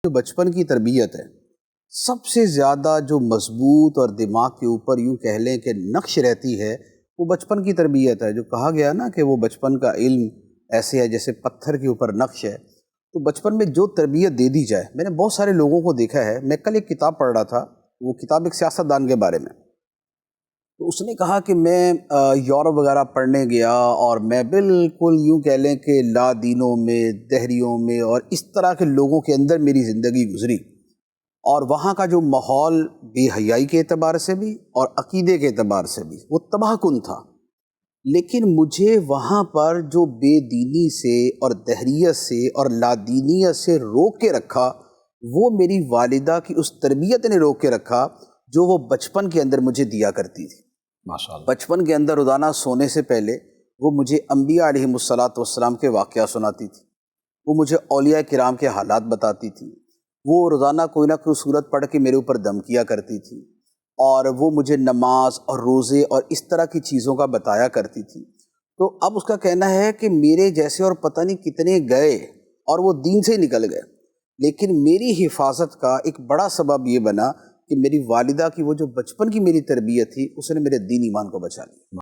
جو بچپن کی تربیت ہے سب سے زیادہ جو مضبوط اور دماغ کے اوپر یوں کہہ لیں کہ نقش رہتی ہے، وہ بچپن کی تربیت ہے۔ جو کہا گیا نا کہ وہ بچپن کا علم ایسے ہے جیسے پتھر کے اوپر نقش ہے، تو بچپن میں جو تربیت دے دی جائے، میں نے بہت سارے لوگوں کو دیکھا ہے۔ میں کل ایک کتاب پڑھ رہا تھا، وہ کتاب ایک سیاست دان کے بارے میں، تو اس نے کہا کہ میں یورپ وغیرہ پڑھنے گیا اور میں بالکل یوں کہہ لیں کہ لا دینوں میں، دہریوں میں اور اس طرح کے لوگوں کے اندر میری زندگی گزری، اور وہاں کا جو ماحول بے حیائی کے اعتبار سے بھی اور عقیدے کے اعتبار سے بھی وہ تباہ کن تھا۔ لیکن مجھے وہاں پر جو بے دینی سے اور دہریت سے اور لادینیت سے روک کے رکھا، وہ میری والدہ کی اس تربیت نے روک کے رکھا جو وہ بچپن کے اندر مجھے دیا کرتی تھی۔ ماشاءاللہ۔ بچپن کے اندر روزانہ سونے سے پہلے وہ مجھے انبیاء علیہم الصلاۃ کے واقعہ سناتی تھی، وہ مجھے اولیاء کرام کے حالات بتاتی تھی، وہ روزانہ کوئی نہ کوئی صورت پڑھ کے میرے اوپر دم کیا کرتی تھی، اور وہ مجھے نماز اور روزے اور اس طرح کی چیزوں کا بتایا کرتی تھی۔ تو اب اس کا کہنا ہے کہ میرے جیسے اور پتہ نہیں کتنے گئے اور وہ دین سے نکل گئے، لیکن میری حفاظت کا ایک بڑا سبب یہ بنا کہ میری والدہ کی وہ جو بچپن کی میری تربیت تھی، اس نے میرے دین ایمان کو بچا لیا۔